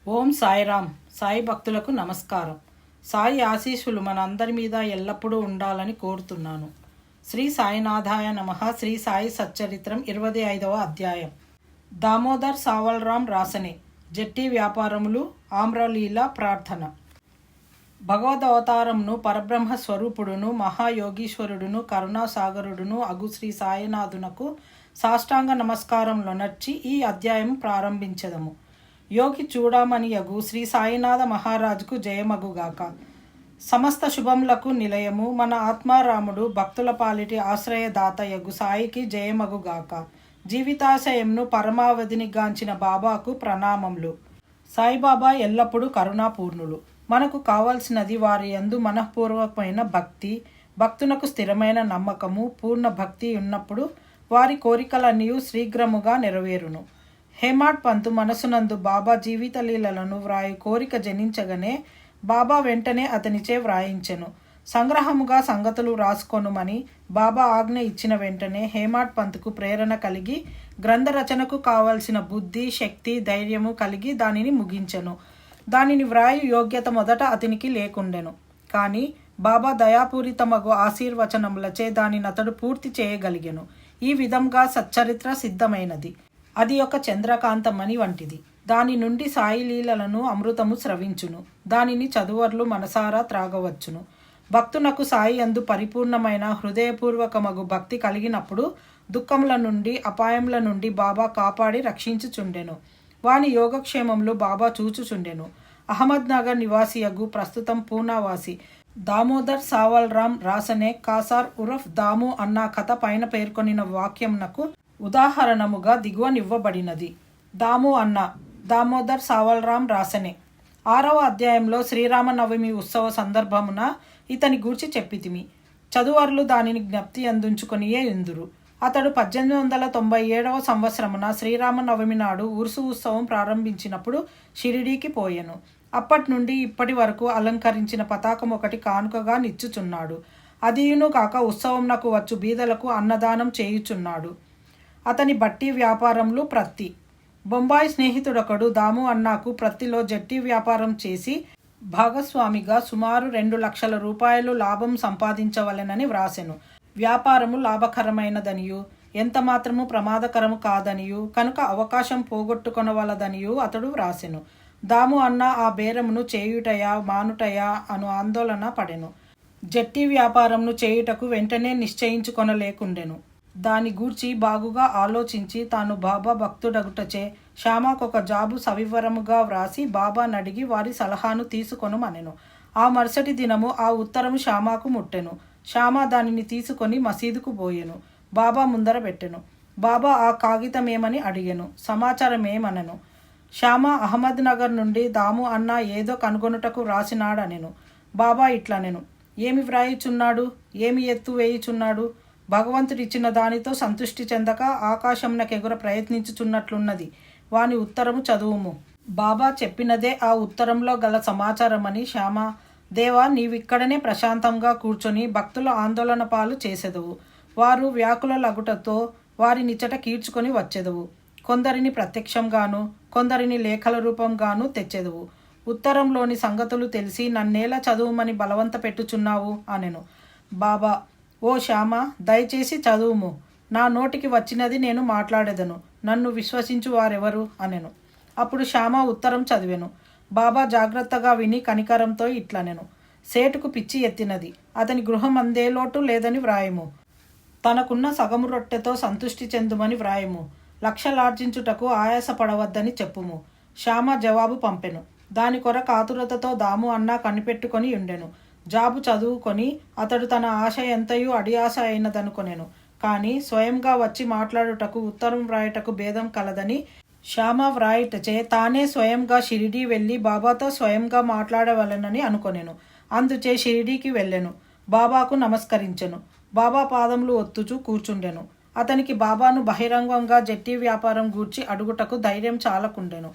ఓం సాయిరామ్. సాయి భక్తులకు నమస్కారం. సాయి ఆశీస్సులు మన అందరి మీద ఎల్లప్పుడూ ఉండాలని కోరుతున్నాను. శ్రీ సాయినాథాయ నమః. శ్రీ సాయి సచ్చరిత్రం 25వ అధ్యాయం. దామోదర్ సావల్రాం రాసనే. జట్టి వ్యాపారములు ఆమ్రలీల ప్రార్థన. భగవదవతారంను పరబ్రహ్మ స్వరూపుడును మహాయోగీశ్వరుడును కరుణాసాగరుడును అగు శ్రీ సాయినాథునకు సాష్టాంగ నమస్కారంలో నర్చి ఈ అధ్యాయం ప్రారంభించదము. యోగి చూడమనియగు శ్రీ సాయినాథ మహారాజుకు జయమగుగాక. సమస్త శుభములకు నిలయము మన ఆత్మారాముడు భక్తుల పాలిటి ఆశ్రయదాతయగు సాయికి జయమగుగాక. జీవితాశయంను పరమావధిని గాంచిన బాబాకు ప్రణామములు. సాయిబాబా ఎల్లప్పుడూ కరుణాపూర్ణులు. మనకు కావలసినది వారి యందు మనఃపూర్వకమైన భక్తి. భక్తునకు స్థిరమైన నమ్మకము పూర్ణ భక్తి ఉన్నప్పుడు వారి కోరికలన్నీ శీఘ్రముగా నెరవేరును. హేమాడ్ పంతు మనసునందు బాబా జీవిత లీలలను వ్రాయి కోరిక జనించగానే బాబా వెంటనే అతనిచే వ్రాయించెను. సంగ్రహముగా సంగతులు రాసుకొనుమని బాబా ఆజ్ఞ ఇచ్చిన వెంటనే హేమాడ్ పంతుకు ప్రేరణ కలిగి గ్రంథ రచనకు కావలసిన బుద్ధి శక్తి ధైర్యము కలిగి దానిని ముగించెను. దానిని వ్రాయి యోగ్యత మొదట అతనికి లేకుండెను. కానీ బాబా దయాపూరితమగు ఆశీర్వచనములచే దానిని అతడు పూర్తి చేయగలిగెను. ఈ విధంగా సచ్చరిత్ర సిద్ధమైనది. అది ఒక చంద్రకాంతమణి వంటిది. దాని నుండి సాయి లీలలను అమృతము స్రవించును. దానిని చదువర్లు మనసారా త్రాగవచ్చును. భక్తునకు సాయి అందు పరిపూర్ణమైన హృదయపూర్వకమగు భక్తి కలిగినప్పుడు దుఃఖముల నుండి అపాయముల నుండి బాబా కాపాడి రక్షించుచుండెను. వాని యోగక్షేమములు బాబా చూచుచుండెను. అహ్మద్నగర్ నివాసియగు ప్రస్తుతం పూనావాసి దామోదర్ సావల్రాం రాసనే కాసార్ ఉరఫ్ దాము అన్న కథ పైన పేర్కొనిన వాక్యంనకు ఉదాహరణముగా దిగువనివ్వబడినది. దాము అన్న దామోదర్ సావల్రాం రాసనే. 6వ అధ్యాయంలో శ్రీరామనవమి ఉత్సవ సందర్భమున ఇతని గూర్చి చెప్పితిమి. చదువర్లు దానిని జ్ఞప్తి అందించుకొనియే ఎందురు. అతడు 1897వ సంవత్సరమున శ్రీరామనవమి నాడు ఉరుసు ఉత్సవం ప్రారంభించినప్పుడు షిరిడీకి పోయెను. అప్పటి నుండి ఇప్పటి వరకు అలంకరించిన పతాకం ఒకటి కానుకగా నిచ్చుచున్నాడు. అదియును కాక ఉత్సవంనకు వచ్చు బీదలకు అన్నదానం చేయుచున్నాడు. అతని బట్టి వ్యాపారములు ప్రత్తి. బొంబాయి స్నేహితుడొకడు దాము అన్నాకు ప్రత్తిలో జట్టి వ్యాపారం చేసి భాగస్వామిగా సుమారు 2 లక్షల రూపాయలు లాభం సంపాదించవలెనని వ్రాసెను. వ్యాపారము లాభకరమైనదనియు ఎంత మాత్రము ప్రమాదకరము కాదనియు కనుక అవకాశం పోగొట్టుకొనవలదనియు అతడు వ్రాసెను. దాము అన్న ఆ బేరమును చేయుటయా మానుటయా అను ఆందోళన పడెను. జట్టి వ్యాపారమును చేయుటకు వెంటనే నిశ్చయించుకొనలేకుండెను. దాని గూర్చి బాగుగా ఆలోచించి తాను బాబా భక్తుడగుటచే శ్యామాకొక జాబు సవివరముగా వ్రాసి బాబానడిగి వారి సలహాను తీసుకొనుమనెను. ఆ మరుసటి దినము ఆ ఉత్తరము శ్యామాకు ముట్టెను. శ్యామ దానిని తీసుకొని మసీదుకు పోయెను. బాబా ముందర పెట్టెను. బాబా ఆ కాగితమేమని అడిగెను. సమాచారమేమనెను. శ్యామ అహ్మద్ నగర్ నుండి దాము అన్న ఏదో కనుగొనుటకు వ్రాసినాడనెను. బాబా ఇట్లనెను. ఏమి వ్రాయిచున్నాడు? ఏమి ఎత్తు వేయుచున్నాడు? భగవంతుడిచ్చిన దానితో సంతృష్టి చెందక ఆకాశంనకెగుర ప్రయత్నించుచున్నట్లున్నది. వాని ఉత్తరము చదువుము. బాబా చెప్పినదే ఆ ఉత్తరంలో గల సమాచారమని శ్యామ. దేవా, నీవిక్కడనే ప్రశాంతంగా కూర్చొని భక్తుల ఆందోళన పాలు చేసెదవు. వారు వ్యాకుల లగుటతో వారి నిచ్చట కీడ్చుకొని వచ్చెదవు. కొందరిని ప్రత్యక్షంగాను కొందరిని లేఖల రూపంగాను తెచ్చెదవు. ఉత్తరంలోని సంగతులు తెలిసి నన్నేలా చదువుమని బలవంత పెట్టుచున్నావు అనెను. బాబా, ఓ శ్యామ, దయచేసి చదువుము. నా నోటికి వచ్చినది నేను మాట్లాడేదను. నన్ను విశ్వసించు వారెవరు అనెను. అప్పుడు శ్యామ ఉత్తరం చదివెను. బాబా జాగ్రత్తగా విని కనికరంతో ఇట్లనెను. సేటుకు పిచ్చి ఎత్తినది. అతని గృహం అందే లోటు లేదని వ్రాయము. తనకున్న సగము రొట్టెతో సంతృష్టి చెందుమని వ్రాయము. లక్షలార్జించుటకు ఆయాసపడవద్దని చెప్పుము. శ్యామ జవాబు పంపెను. దాని కొరకు ఆతురతతో దాము అన్నా కనిపెట్టుకొని ఉండెను. జాబు చదువుకొని అతడు తన ఆశ ఎంతయూ అడియాస అయినదనుకొనెను. కానీ స్వయంగా వచ్చి మాట్లాడుటకు ఉత్తరం వ్రాయుటకు భేదం కలదని శ్యామ వ్రాయుటచే తానే స్వయంగా షిరిడీ వెళ్ళి బాబాతో స్వయంగా మాట్లాడవలెనని అనుకొనెను. అందుచే షిరిడీకి వెళ్ళెను. బాబాకు నమస్కరించెను. బాబా పాదములు ఒత్తుచూ కూర్చుండెను. అతనికి బాబాను బహిరంగంగా జట్టి వ్యాపారం గూర్చి అడుగుటకు ధైర్యం చాలకుండెను.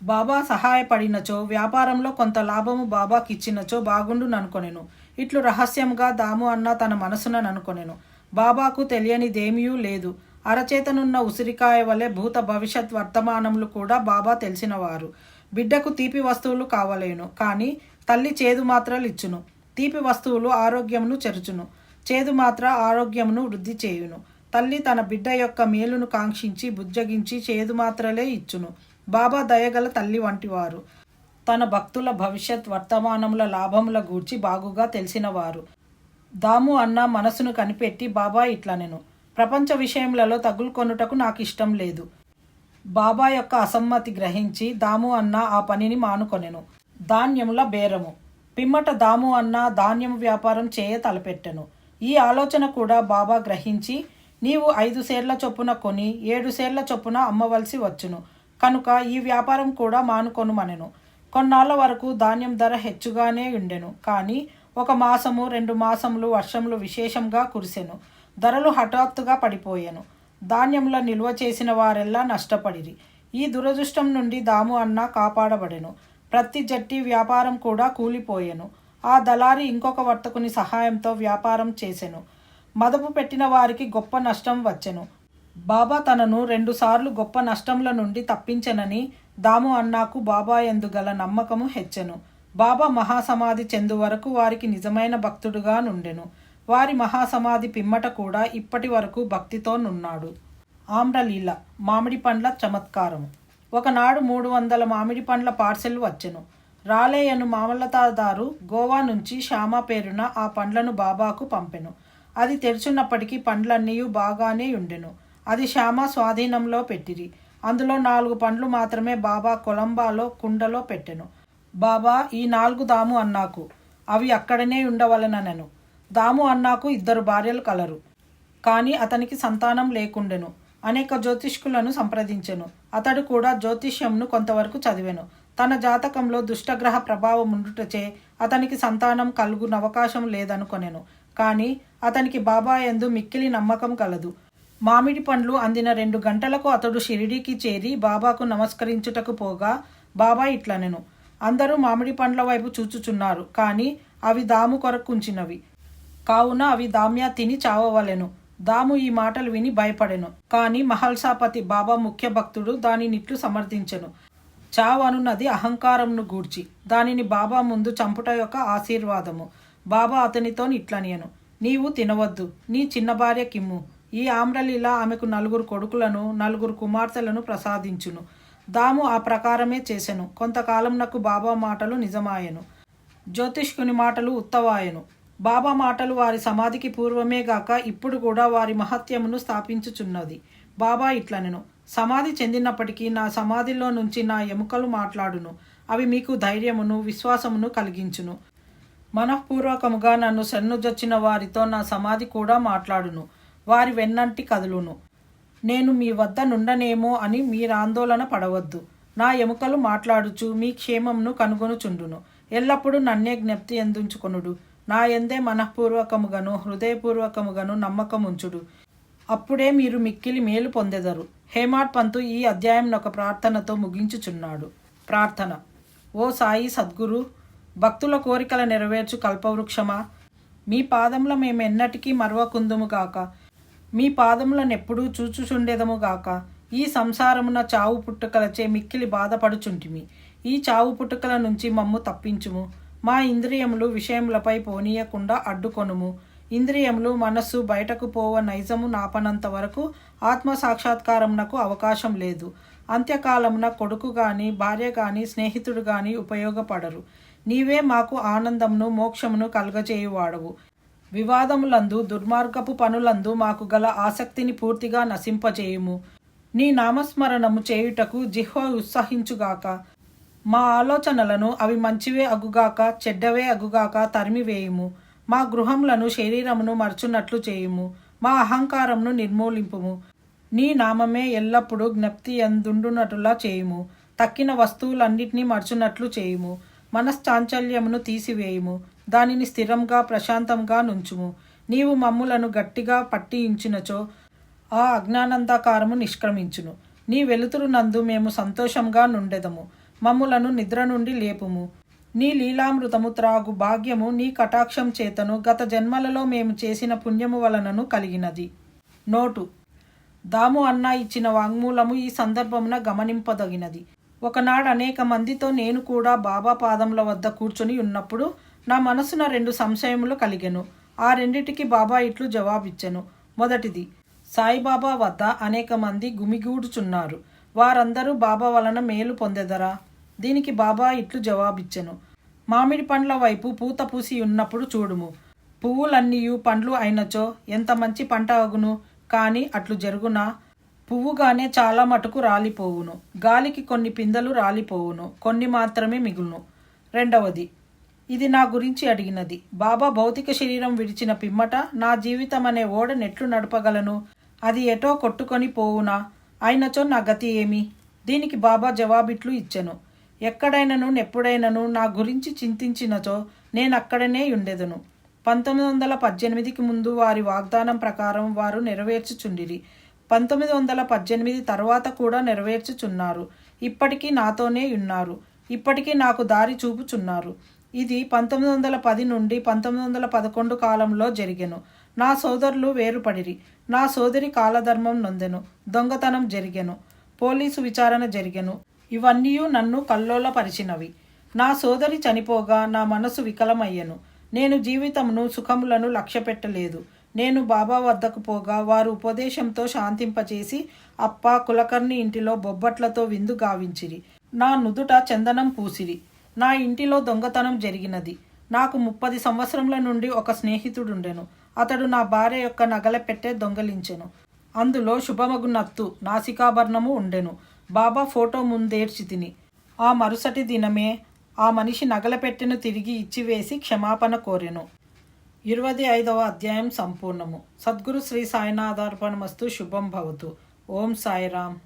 బాబా సహాయపడినచో వ్యాపారంలో కొంత లాభము బాబాకిచ్చినచో బాగుండుననుకొనెను. ఇట్లు రహస్యంగా దాము అన్న తన మనసున ననుకొనెను. బాబాకు తెలియనిదేమీ లేదు. అరచేతనున్న ఉసిరికాయ వలె భూత భవిష్యత్ వర్తమానములు కూడా బాబా తెలిసినవారు. బిడ్డకు తీపి వస్తువులు కావలేను, కానీ తల్లి చేదు మాత్రలు ఇచ్చును. తీపి వస్తువులు ఆరోగ్యమును చెరుచును, చేదు మాత్ర ఆరోగ్యమును వృద్ధి చేయును. తల్లి తన బిడ్డ యొక్క మేలును కాంక్షించి బుజ్జగించి చేదు మాత్రలే ఇచ్చును. బాబా దయగల తల్లి వంటివారు, తన భక్తుల భవిష్యత్ వర్తమానముల లాభముల గూర్చి బాగుగా తెలిసినవారు. దాము అన్న మనసును కనిపెట్టి బాబా ఇట్లనెను, ప్రపంచ విషయములలో తగులుకొనుటకు నాకు ఇష్టం లేదు. బాబా యొక్క అసమ్మతి గ్రహించి దాము అన్న ఆ పనిని మానుకొనెను. ధాన్యముల బేరము. పిమ్మట దాము అన్న ధాన్యము వ్యాపారం చేయ తలపెట్టెను. ఈ ఆలోచన కూడా బాబా గ్రహించి, నీవు 5 సేర్ల చొప్పున కొని 7 సేర్ల చొప్పున అమ్మవలసి వచ్చును, కనుక ఈ వ్యాపారం కూడా మానుకొనుమనెను. కొన్నాళ్ల వరకు ధాన్యం ధర హెచ్చుగానే ఉండెను, కానీ 1 మాసము 2 మాసములు వర్షములు విశేషంగా కురిసెను. ధరలు హఠాత్తుగా పడిపోయెను. ధాన్యముల నిల్వ చేసిన వారెల్లా నష్టపడిరి. ఈ దురదృష్టం నుండి దాము అన్న కాపాడబడెను. ప్రతి జట్టి వ్యాపారం కూడా కూలిపోయెను. ఆ దళారి ఇంకొక వర్తకుని సహాయంతో వ్యాపారం చేసెను. మదపు పెట్టిన వారికి గొప్ప నష్టం వచ్చెను. బాబా తనను 2 సార్లు గొప్ప నష్టముల నుండి తప్పించెనని దాము అన్నాకు బాబా యందు గల నమ్మకము హెచ్చెను. బాబా మహాసమాధి చెందు వరకు వారికి నిజమైన భక్తుడుగా నుండెను. వారి మహాసమాధి పిమ్మట కూడా ఇప్పటి వరకు భక్తితో నున్నాడు. ఆమ్రలీల. మామిడి పండ్ల చమత్కారము. ఒకనాడు 300 మామిడి పండ్ల పార్సెల్ వచ్చెను. రాలేయను మామలతాదారు గోవా నుంచి శ్యామ పేరున ఆ పండ్లను బాబాకు పంపెను. అది తెరుచున్నప్పటికీ పండ్లన్నీ బాగానే ఉండెను. అది శ్యామ స్వాధీనంలో పెట్టిరి. అందులో 4 పండ్లు మాత్రమే బాబా కొలంబాలో కుండలో పెట్టెను. బాబా, ఈ 4 దాము అన్నాకు, అవి అక్కడనే ఉండవలననెను. దాము అన్నాకు 2 భార్యలు కలరు, కానీ అతనికి సంతానం లేకుండెను. అనేక జ్యోతిష్కులను సంప్రదించెను. అతడు కూడా జ్యోతిష్యంను కొంతవరకు చదివెను. తన జాతకంలో దుష్టగ్రహ ప్రభావం ఉండుటచే అతనికి సంతానం కలుగునవకాశం లేదనుకొనెను. కానీ అతనికి బాబా యందు మిక్కిలి నమ్మకం కలదు. మామిడి పండ్లు అందిన 2 గంటలకు అతడు షిరిడీకి చేరి బాబాకు నమస్కరించుటకు పోగా బాబా ఇట్లనెను, అందరూ మామిడి పండ్ల వైపు చూచుచున్నారు, కానీ అవి దాము కొరకుంచినవి, కావున అవి దామ్యా తిని చావవలెను. దాము ఈ మాటలు విని భయపడెను. కానీ మహల్సాపతి బాబా ముఖ్య భక్తుడు దానినిట్లు సమర్థించెను. చావనున్నది అహంకారమును గూర్చి, దానిని బాబా ముందు చంపుట యొక్క ఆశీర్వాదము. బాబా అతనితో ఇట్లనియను, నీవు తినవద్దు, నీ చిన్న భార్య కిమ్ము. ఈ ఆమ్రలీల ఆమెకు 4 కొడుకులను 4 కుమార్తెలను ప్రసాదించును. దాము ఆ ప్రకారమే చేసెను. కొంతకాలంనకు బాబా మాటలు నిజమాయెను, జ్యోతిష్కుని మాటలు ఉత్తవాయెను. బాబా మాటలు వారి సమాధికి పూర్వమే గాక ఇప్పుడు కూడా వారి మహత్యమును స్థాపించుచున్నది. బాబా ఇట్లనెను, సమాధి చెందినప్పటికీ నా సమాధిలో నుంచి నా ఎముకలు మాట్లాడును. అవి మీకు ధైర్యమును విశ్వాసమును కలిగించును. మనఃపూర్వకముగా నన్ను శరణుజొచ్చిన వారితో నా సమాధి కూడా మాట్లాడును. వారి వెన్నంటి కదులును. నేను మీ వద్ద నుండనేమో అని మీరాందోళన పడవద్దు. నా ఎముకలు మాట్లాడుచు మీ క్షేమమును కనుగొనుచుండును. ఎల్లప్పుడూ నన్నే జ్ఞప్తి ఎందుంచుకొనుడు. నా ఎందే మనఃపూర్వకముగాను హృదయపూర్వకముగాను నమ్మకముంచుడు. అప్పుడే మీరు మిక్కిలి మేలు పొందెదరు. హేమాడ్ పంతు ఈ అధ్యాయం ఒక ప్రార్థనతో ముగించుచున్నాడు. ప్రార్థన. ఓ సాయి సద్గురు, భక్తుల కోరికల నెరవేర్చు కల్పవృక్షమా, మీ పాదముల మేమెన్నటికీ మరవకుందుముగాక. మీ పాదములనెప్పుడూ చూచుచుండెదముగాక. ఈ సంసారమున చావు పుట్టుకలచే మిక్కిలి బాధపడుచుంటిమి. ఈ చావు పుట్టుకల నుంచి మమ్ము తప్పించుము. మా ఇంద్రియములు విషయములపై పోనీయకుండా అడ్డుకొనుము. ఇంద్రియములు మనస్సు బయటకు పోవ నైజము నాపనంత వరకు ఆత్మ సాక్షాత్కారమునకు అవకాశం లేదు. అంత్యకాలమున కొడుకు గాని భార్య గాని స్నేహితుడు గాని ఉపయోగపడరు. నీవే మాకు ఆనందమును మోక్షమును కలుగచేయువాడవు. వివాదములందు దుర్మార్గపు పనులందు మాకు గల ఆసక్తిని పూర్తిగా నశింపజేయుము. నీ నామస్మరణము చేయుటకు జిహ్వ ఉత్సహించుగాక. మా ఆలోచనలను అవి మంచివే అగుగాక చెడ్డవే అగుగాక తరిమివేయుము. మా గృహములను శరీరమును మరచున్నట్లు చేయుము. మా అహంకారమును నిర్మూలింపుము. నీ నామమే ఎల్లప్పుడూ జ్ఞప్తి ఎందుండునటులా చేయుము. తక్కిన వస్తువులన్నిటినీ మరచున్నట్లు చేయుము. మనశ్చాంచల్యమును తీసివేయుము. దానిని స్థిరంగా ప్రశాంతంగా నుంచుము. నీవు మమ్ములను గట్టిగా పట్టించినచో ఆ అజ్ఞానంధకారము నిష్క్రమించును. నీ వెలుతురు నందు మేము సంతోషంగా నుండెదము. మమ్ములను నిద్ర నుండి లేపుము. నీ లీలామృతము త్రాగు భాగ్యము నీ కటాక్షం చేతను గత జన్మలలో మేము చేసిన పుణ్యము వలనను కలిగినది. నోటు. దాము అన్న ఇచ్చిన వాంగ్మూలము ఈ సందర్భమున గమనింపదగినది. ఒకనాడు అనేక మందితో నేను కూడా బాబా పాదముల వద్ద కూర్చొని ఉన్నప్పుడు నా మనసున 2 సంశయములు కలిగెను. ఆ రెండిటికి బాబా ఇట్లు జవాబిచ్చెను. మొదటిది, సాయిబాబా వద్ద అనేక మంది గుమిగూడుచున్నారు. వారందరూ బాబా వలన మేలు పొందెదరా? దీనికి బాబా ఇట్లు జవాబిచ్చెను. మామిడి పండ్ల వైపు పూత పూసి ఉన్నప్పుడు చూడుము. పువ్వులన్నీయు పండ్లు అయినచో ఎంత మంచి పంట అగును. కానీ అట్లు జరుగునా? పువ్వుగానే చాలా మటుకు రాలిపోవును. గాలికి కొన్ని పిందెలు రాలిపోవును, కొన్ని మాత్రమే మిగులును. రెండవది, ఇది నా గురించి అడిగినది. బాబా భౌతిక శరీరం విడిచిన పిమ్మట నా జీవితం అనే ఓడ నెట్లు నడపగలను? అది ఎటో కొట్టుకొని పోవునా? అయినచో నా గతి ఏమి? దీనికి బాబా జవాబిట్లు ఇచ్చెను. ఎక్కడైనను నెప్పుడైనను నా గురించి చింతించినచో నేనక్కడనే ఉండెదను. 1918కి ముందు వారి వాగ్దానం ప్రకారం వారు నెరవేర్చుచుండిరి. 1918 తర్వాత కూడా నెరవేర్చుచున్నారు. ఇప్పటికీ నాతోనే ఉన్నారు. ఇప్పటికీ నాకు దారి చూపుచున్నారు. ఇది 1910 నుండి 1911 కాలంలో జరిగెను. నా సోదరులు వేరుపడిరి. నా సోదరి కాలధర్మం నొందెను. దొంగతనం జరిగెను. పోలీసు విచారణ జరిగెను. ఇవన్నీ నన్ను కల్లోలపరిచినవి. నా సోదరి చనిపోగా నా మనసు వికలమయ్యెను. నేను జీవితమును సుఖములను లక్ష్యపెట్టలేదు. నేను బాబా వద్దకు పోగా వారు ఉపదేశంతో శాంతింపచేసి అప్ప కులకర్ణి ఇంటిలో బొబ్బట్లతో విందు గావించిరి. నా నుదుట చందనం పూసిరి. నా ఇంటిలో దొంగతనం జరిగినది. నాకు 30 సంవత్సరముల నుండి ఒక స్నేహితుడుండెను. అతడు నా భార్య యొక్క నగల పెట్టె దొంగలించెను. అందులో శుభమగు నత్తు నాసికాభరణము ఉండెను. బాబా ఫోటో ముందేర్చి తిని ఆ మరుసటి దినమే ఆ మనిషి నగల పెట్టెను తిరిగి ఇచ్చివేసి క్షమాపణ కోరెను. 25వ అధ్యాయం సంపూర్ణము. సద్గురు శ్రీ సాయినాథార్పణమస్తు. శుభం భవతు. ఓం సాయిరామ్.